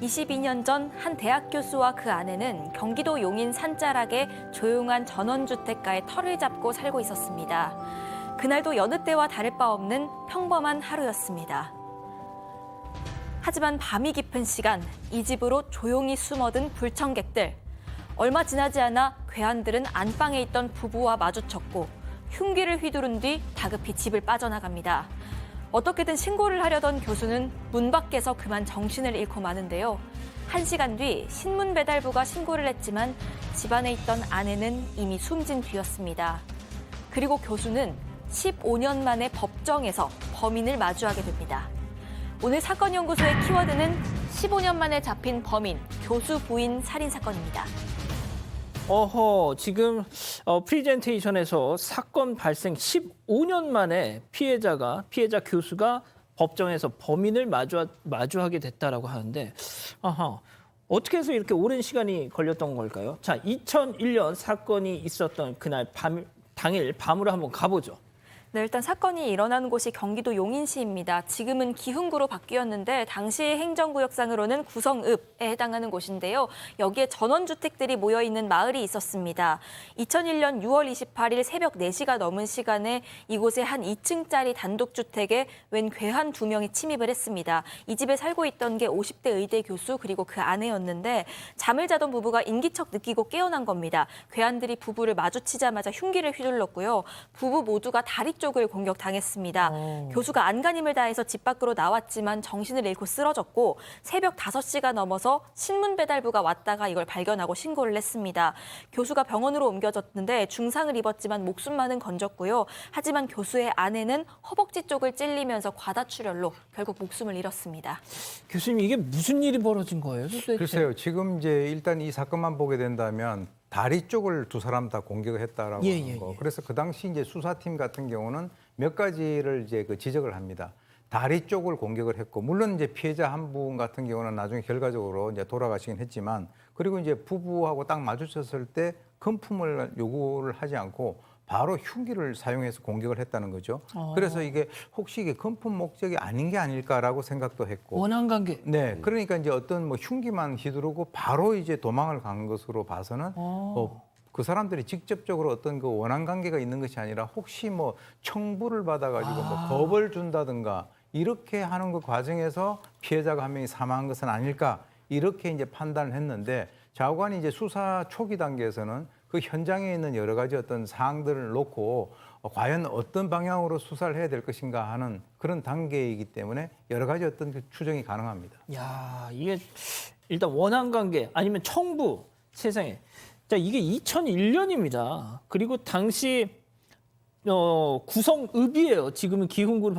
22년 전 한 대학 교수와 그 아내는 경기도 용인 산자락의 조용한 전원주택가에 터를 잡고 살고 있었습니다. 그날도 여느 때와 다를 바 없는 평범한 하루였습니다. 하지만 밤이 깊은 시간, 이 집으로 조용히 숨어든 불청객들. 얼마 지나지 않아 괴한들은 안방에 있던 부부와 마주쳤고 흉기를 휘두른 뒤 다급히 집을 빠져나갑니다. 어떻게든 신고를 하려던 교수는 문 밖에서 그만 정신을 잃고 마는데요. 1시간 뒤 신문 배달부가 신고를 했지만 집안에 있던 아내는 이미 숨진 뒤였습니다. 그리고 교수는 15년 만에 법정에서 범인을 마주하게 됩니다. 오늘 사건연구소의 키워드는 15년 만에 잡힌 범인, 교수 부인 살인 사건입니다. 지금 프리젠테이션에서 사건 발생 15년 만에 피해자 교수가 법정에서 범인을 마주하게 됐다라고 하는데, 어떻게 해서 이렇게 오랜 시간이 걸렸던 걸까요? 자, 2001년 사건이 있었던 그날 당일 밤으로 한번 가보죠. 네, 일단 사건이 일어난 곳이 경기도 용인시입니다. 지금은 기흥구로 바뀌었는데 당시 행정구역상으로는 구성읍에 해당하는 곳인데요. 여기에 전원주택들이 모여있는 마을이 있었습니다. 2001년 6월 28일 새벽 4시가 넘은 시간에 이곳에 한 2층짜리 단독주택에 웬 괴한 2명이 침입을 했습니다. 이 집에 살고 있던 게 50대 의대 교수 그리고 그 아내였는데 잠을 자던 부부가 인기척 느끼고 깨어난 겁니다. 괴한들이 부부를 마주치자마자 흉기를 휘둘렀고요. 부부 모두가 다리 쪽을 공격당했습니다. 교수가 안간힘을 다해서 집 밖으로 나왔지만 정신을 잃고 쓰러졌고 새벽 5시가 넘어서 신문 배달부가 왔다가 이걸 발견하고 신고를 했습니다. 교수가 병원으로 옮겨졌는데 중상을 입었지만 목숨만은 건졌고요. 하지만 교수의 아내는 허벅지 쪽을 찔리면서 과다출혈로 결국 목숨을 잃었습니다. 교수님, 이게 무슨 일이 벌어진 거예요? 도대체? 글쎄요. 지금 이제 일단 이 사건만 보게 된다면 다리 쪽을 두 사람 다 공격을 했다라고 하는 거. 그래서 그 당시 이제 수사팀 같은 경우는 몇 가지를 이제 지적을 합니다. 다리 쪽을 공격을 했고, 물론 이제 피해자 한 분 같은 경우는 나중에 결과적으로 이제 돌아가시긴 했지만, 그리고 이제 부부하고 딱 마주쳤을 때 금품을 요구를 하지 않고 바로 흉기를 사용해서 공격을 했다는 거죠. 그래서 이게 혹시 이게 금품 목적이 아닌 게 아닐까라고 생각도 했고. 원한 관계. 네, 그러니까 이제 어떤 뭐 흉기만 휘두르고 바로 이제 도망을 간 것으로 봐서는 그 사람들이 직접적으로 어떤 그 원한 관계가 있는 것이 아니라 혹시 뭐 청부를 받아가지고 뭐 겁을 준다든가 이렇게 하는 그 과정에서 피해자가 한 명이 사망한 것은 아닐까 이렇게 이제 판단을 했는데 자관이 이제 수사 초기 단계에서는 그 현장에 있는 여러 가지 어떤 사항들을 놓고 과연 어떤 방향으로 수사를 해야 될 것인가 하는 그런 단계이기 때문에 여러 가지 어떤 그 추정이 가능합니다. 야, 이게 일단 원한 관계 아니면 청부 세상에. 자, 이게 2001년입니다. 그리고 당시 구성읍이에요. 지금은 기흥구로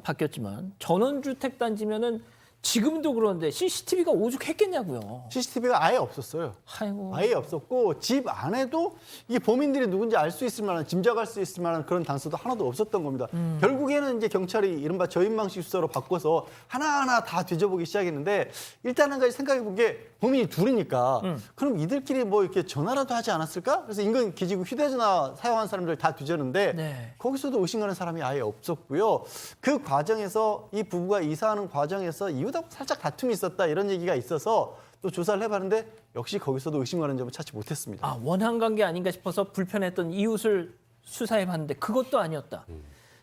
바뀌었지만 전원주택 단지면은 지금도 그런데 CCTV가 오죽했겠냐고요. CCTV가 아예 없었어요. 아이고. 아예 없었고 집 안에도 이게 범인들이 누군지 알 수 있을 만한 짐작할 수 있을 만한 그런 단서도 하나도 없었던 겁니다. 결국에는 이제 경찰이 이른바 저인망식 수사로 바꿔서 하나하나 다 뒤져보기 시작했는데 일단 한 가지 생각해 본 게 범인이 둘이니까 그럼 이들끼리 뭐 이렇게 전화라도 하지 않았을까? 그래서 인근 기지국 휴대전화 사용한 사람들 다 뒤졌는데 네. 거기서도 의심가는 사람이 아예 없었고요. 그 과정에서 이 부부가 이사하는 과정에서 이유다 살짝 다툼이 있었다 이런 얘기가 있어서 또 조사를 해봤는데 역시 거기서도 의심가는 점을 찾지 못했습니다. 원한 관계 아닌가 싶어서 불편했던 이웃을 수사해봤는데 그것도 아니었다.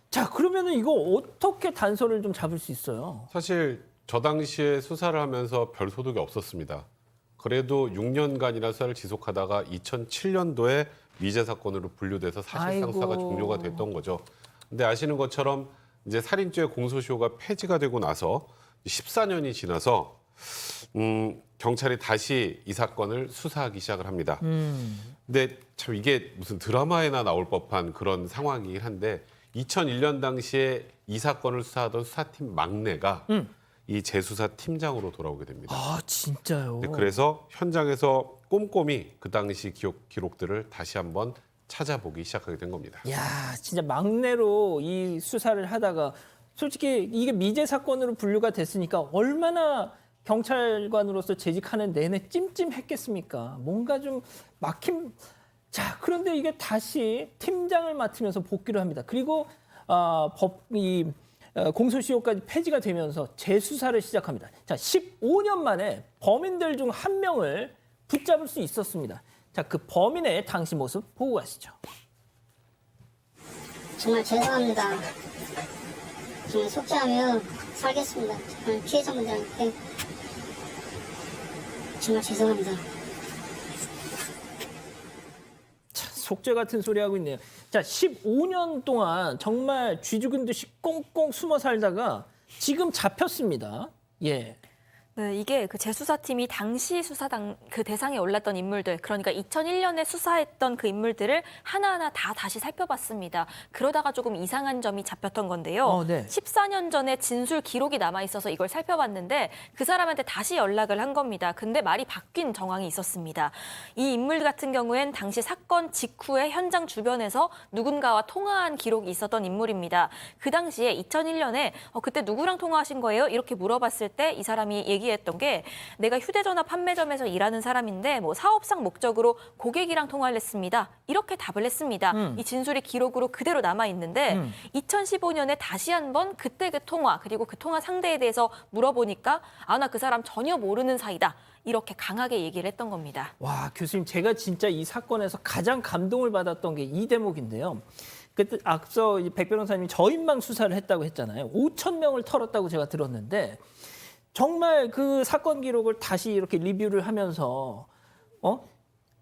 자, 그러면은 이거 어떻게 단서를 좀 잡을 수 있어요? 사실 저 당시에 수사를 하면서 별 소득이 없었습니다. 그래도 6년간이나 수사를 지속하다가 2007년도에 미제 사건으로 분류돼서 사실상 수사가 종료가 됐던 거죠. 근데 아시는 것처럼 이제 살인죄 공소시효가 폐지가 되고 나서 14년이 지나서 경찰이 다시 이 사건을 수사하기 시작을 합니다. 근데 참 이게 무슨 드라마에나 나올 법한 그런 상황이긴 한데 2001년 당시에 이 사건을 수사하던 수사팀 막내가 이 재수사 팀장으로 돌아오게 됩니다. 아, 진짜요? 네, 그래서 현장에서 꼼꼼히 그 당시 기록들을 다시 한번 찾아보기 시작하게 된 겁니다. 야, 진짜 막내로 이 수사를 하다가 솔직히 이게 미제 사건으로 분류가 됐으니까 얼마나 경찰관으로서 재직하는 내내 찜찜했겠습니까? 뭔가 좀 막힘. 자, 그런데 이게 다시 팀장을 맡으면서 복귀를 합니다. 그리고 공소시효까지 폐지가 되면서 재수사를 시작합니다. 자, 15년 만에 범인들 중 한 명을 붙잡을 수 있었습니다. 자, 그 범인의 당시 모습 보고 가시죠. 정말 죄송합니다. 정말 속죄하며 살겠습니다. 정말 피해자분들한테 정말 죄송합니다. 자, 속죄 같은 소리 하고 있네요. 자, 15년 동안 정말 쥐 죽은 듯이 꽁꽁 숨어 살다가 지금 잡혔습니다. 예. 네, 이게 그 재수사팀이 당시 그 대상에 올랐던 인물들, 그러니까 2001년에 수사했던 그 인물들을 하나하나 다 다시 살펴봤습니다. 그러다가 조금 이상한 점이 잡혔던 건데요. 네. 14년 전에 진술 기록이 남아 있어서 이걸 살펴봤는데 그 사람한테 다시 연락을 한 겁니다. 근데 말이 바뀐 정황이 있었습니다. 이 인물 같은 경우엔 당시 사건 직후에 현장 주변에서 누군가와 통화한 기록이 있었던 인물입니다. 그 당시에 2001년에 그때 누구랑 통화하신 거예요? 이렇게 물어봤을 때 이 사람이 얘기했던 게 내가 휴대전화 판매점에서 일하는 사람인데 뭐 사업상 목적으로 고객이랑 통화를 했습니다. 이렇게 답을 했습니다. 이 진술이 기록으로 그대로 남아 있는데 2015년에 다시 한번 그때 그 통화 그리고 그 통화 상대에 대해서 물어보니까 나 그 사람 전혀 모르는 사이다. 이렇게 강하게 얘기를 했던 겁니다. 와, 교수님, 제가 진짜 이 사건에서 가장 감동을 받았던 게 이 대목인데요. 그때 앞서 백 변호사님이 저인망 수사를 했다고 했잖아요. 5천 명을 털었다고 제가 들었는데 정말 그 사건 기록을 다시 이렇게 리뷰를 하면서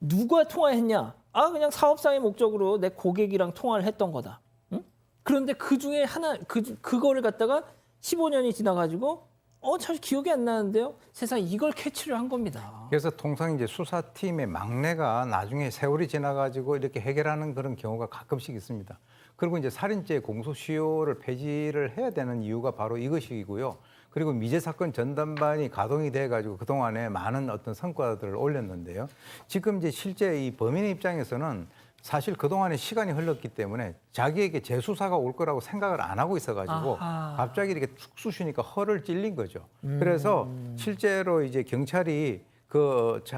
누가 통화했냐? 그냥 사업상의 목적으로 내 고객이랑 통화를 했던 거다. 응? 그런데 그 중에 하나 그거를 갖다가 15년이 지나가지고 잘 기억이 안 나는데요. 세상에 이걸 캐치를 한 겁니다. 그래서 통상 이제 수사팀의 막내가 나중에 세월이 지나가지고 이렇게 해결하는 그런 경우가 가끔씩 있습니다. 그리고 이제 살인죄 공소시효를 폐지를 해야 되는 이유가 바로 이것이고요. 그리고 미제 사건 전담반이 가동이 돼가지고 그동안에 많은 어떤 성과들을 올렸는데요. 지금 이제 실제 이 범인의 입장에서는 사실 그동안에 시간이 흘렀기 때문에 자기에게 재수사가 올 거라고 생각을 안 하고 있어가지고 갑자기 이렇게 툭 쑤시니까 허를 찔린 거죠. 그래서 실제로 이제 경찰이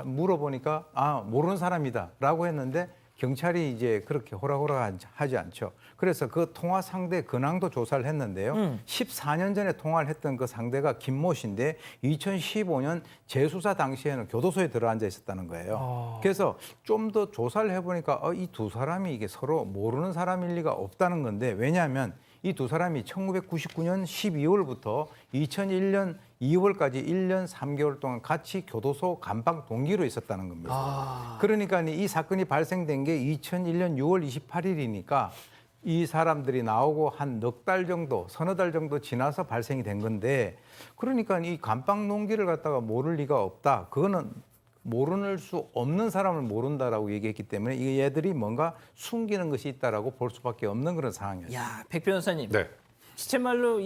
물어보니까 모르는 사람이다라고 했는데 경찰이 이제 그렇게 호락호락하지 않죠. 그래서 그 통화 상대 근황도 조사를 했는데요. 14년 전에 통화를 했던 그 상대가 김모 씨인데 2015년 재수사 당시에는 교도소에 들어앉아 있었다는 거예요. 그래서 좀 더 조사를 해보니까 이 두 사람이 이게 서로 모르는 사람일 리가 없다는 건데 왜냐하면 이 두 사람이 1999년 12월부터 2001년 2월까지 1년 3개월 동안 같이 교도소 감방 동기로 있었다는 겁니다. 그러니까 이 사건이 발생된 게 2001년 6월 28일이니까 이 사람들이 나오고 한 넉 달 정도, 서너 달 정도 지나서 발생이 된 건데 그러니까 이 감방 동기를 갖다가 모를 리가 없다. 그거는 모를 수 없는 사람을 모른다라고 얘기했기 때문에 이 얘들이 뭔가 숨기는 것이 있다라고 볼 수밖에 없는 그런 상황이었어요. 야, 백 변호사님. 네. 시체말로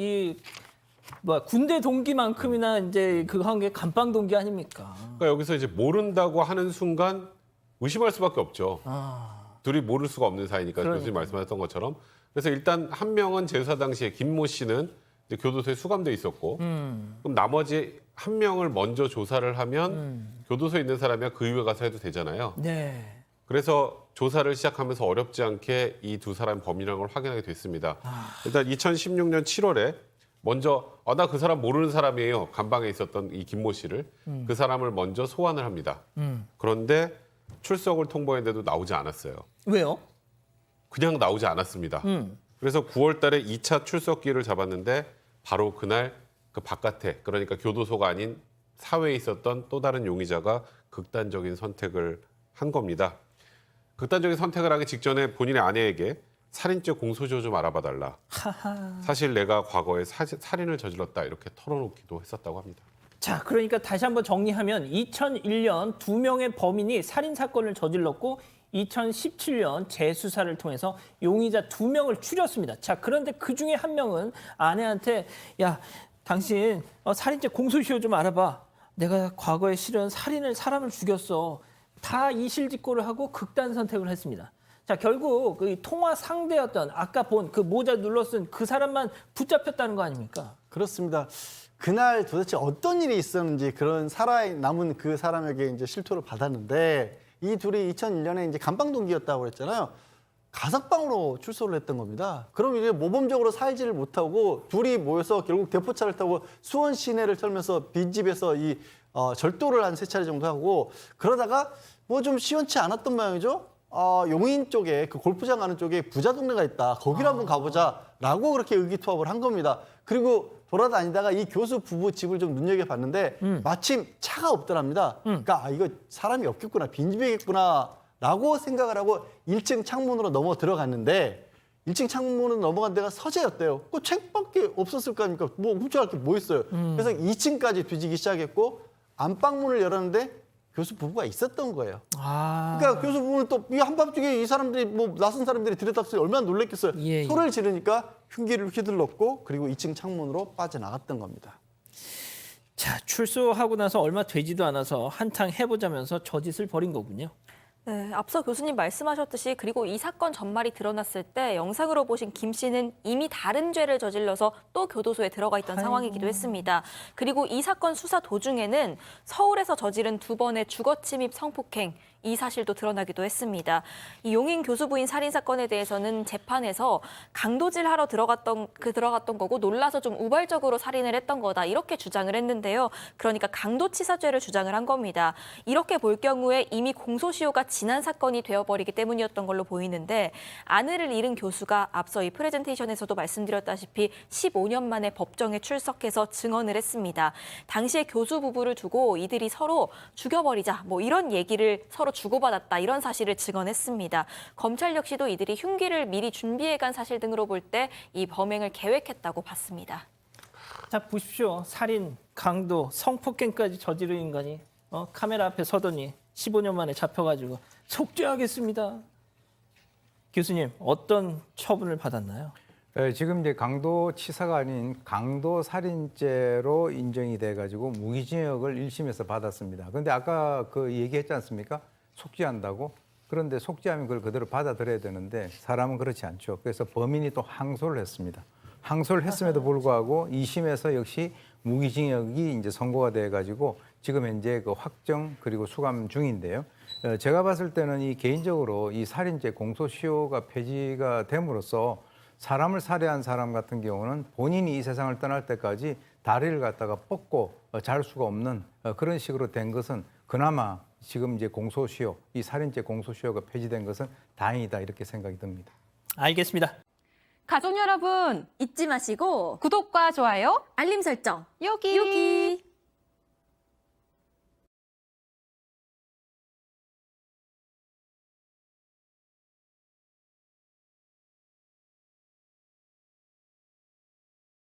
군대 동기만큼이나 이제 그거 한 게 감방 동기 아닙니까? 그러니까 여기서 이제 모른다고 하는 순간 의심할 수밖에 없죠. 둘이 모를 수가 없는 사이니까 교수님 말씀하셨던 것처럼. 그래서 일단 한 명은 재수사 당시에 김모 씨는 이제 교도소에 수감돼 있었고, 그럼 나머지 한 명을 먼저 조사를 하면 교도소에 있는 사람이 그 이후에 가서 해도 되잖아요. 네. 그래서 조사를 시작하면서 어렵지 않게 이 두 사람 범인이라는 걸 확인하게 됐습니다. 일단 2016년 7월에 먼저 나 그 사람 모르는 사람이에요. 감방에 있었던 이 김모 씨를 그 사람을 먼저 소환을 합니다. 그런데 출석을 통보했는데도 나오지 않았어요. 왜요? 그냥 나오지 않았습니다. 그래서 9월 달에 2차 출석기를 잡았는데 바로 그날 그 바깥에 그러니까 교도소가 아닌 사회에 있었던 또 다른 용의자가 극단적인 선택을 한 겁니다. 극단적인 선택을 하기 직전에 본인의 아내에게 살인죄 공소시효 좀 알아봐 달라. 사실 내가 과거에 살인을 저질렀다 이렇게 털어놓기도 했었다고 합니다. 자, 그러니까 다시 한번 정리하면 2001년 두 명의 범인이 살인 사건을 저질렀고 2017년 재수사를 통해서 용의자 2명을 추렸습니다. 자, 그런데 그 중에 한 명은 아내한테 야, 당신 살인죄 공소시효 좀 알아봐. 내가 과거에 실은 사람을 죽였어. 다 이실직고를 하고 극단 선택을 했습니다. 자, 결국 그 통화 상대였던 아까 본 그 모자 눌러 쓴 그 사람만 붙잡혔다는 거 아닙니까? 그렇습니다. 그날 도대체 어떤 일이 있었는지 그런 살아남은 그 사람에게 이제 실토를 받았는데 이 둘이 2001년에 이제 감방 동기였다고 그랬잖아요. 가석방으로 출소를 했던 겁니다. 그럼 이제 모범적으로 살지를 못하고 둘이 모여서 결국 대포차를 타고 수원 시내를 털면서 빈집에서 절도를 한 3차례 정도 하고 그러다가 뭐 좀 시원치 않았던 모양이죠. 용인 쪽에 그 골프장 가는 쪽에 부자 동네가 있다. 거기를 한번 가보자라고 그렇게 의기투합을 한 겁니다. 그리고 돌아다니다가 이 교수 부부 집을 좀 눈여겨봤는데 마침 차가 없더랍니다. 그러니까 이거 사람이 없겠구나, 빈집이겠구나라고 생각을 하고 1층 창문으로 넘어 들어갔는데 1층 창문으로 넘어간 데가 서재였대요. 그 책밖에 없었을 거 아닙니까? 뭐 훔쳐갈 게 뭐 있어요. 그래서 2층까지 뒤지기 시작했고 안방문을 열었는데 교수 부부가 있었던 거예요. 그러니까 교수 부부는 또 이 한밤중에 이 사람들이 뭐 낯선 사람들이 들여다봤어요. 얼마나 놀랬겠어요. 예. 소리를 지르니까 흉기를 휘둘렀고 그리고 2층 창문으로 빠져나갔던 겁니다. 자, 출소하고 나서 얼마 되지도 않아서 한탕 해보자면서 저짓을 벌인 거군요. 네, 앞서 교수님 말씀하셨듯이 그리고 이 사건 전말이 드러났을 때 영상으로 보신 김 씨는 이미 다른 죄를 저질러서 또 교도소에 들어가 있던 상황이기도 했습니다. 그리고 이 사건 수사 도중에는 서울에서 저지른 2번의 주거침입 성폭행 이 사실도 드러나기도 했습니다. 이 용인 교수 부인 살인 사건에 대해서는 재판에서 강도질하러 들어갔던 거고 놀라서 좀 우발적으로 살인을 했던 거다 이렇게 주장을 했는데요. 그러니까 강도치사죄를 주장을 한 겁니다. 이렇게 볼 경우에 이미 공소시효가 지난 사건이 되어버리기 때문이었던 걸로 보이는데 아내를 잃은 교수가 앞서 이 프레젠테이션에서도 말씀드렸다시피 15년 만에 법정에 출석해서 증언을 했습니다. 당시에 교수 부부를 두고 이들이 서로 죽여버리자 뭐 이런 얘기를 서로 주고받았다 이런 사실을 증언했습니다. 검찰 역시도 이들이 흉기를 미리 준비해간 사실 등으로 볼 때 이 범행을 계획했다고 봤습니다. 자, 보십시오. 살인, 강도, 성폭행까지 저지른 인간이 카메라 앞에 서더니 15년 만에 잡혀가지고 속죄하겠습니다. 교수님, 어떤 처분을 받았나요? 지금 이제 강도치사가 아닌 강도살인죄로 인정이 돼가지고 무기징역을 1심에서 받았습니다. 그런데 아까 그 얘기했지 않습니까? 속죄한다고. 그런데 속죄하면 그걸 그대로 받아들여야 되는데 사람은 그렇지 않죠. 그래서 범인이 또 항소를 했습니다. 항소를 했음에도 불구하고 2심에서 역시 무기징역이 이제 선고가 돼가지고 지금 현재 그 확정 그리고 수감 중인데요. 제가 봤을 때는 이 개인적으로 이 살인죄 공소시효가 폐지가 됨으로써 사람을 살해한 사람 같은 경우는 본인이 이 세상을 떠날 때까지 다리를 갖다가 뻗고 잘 수가 없는 그런 식으로 된 것은 그나마 지금 이제 공소시효, 이 살인죄 공소시효가 폐지된 것은 다행이다 이렇게 생각이 듭니다. 알겠습니다. 가족 여러분 잊지 마시고 구독과 좋아요, 알림 설정 여기.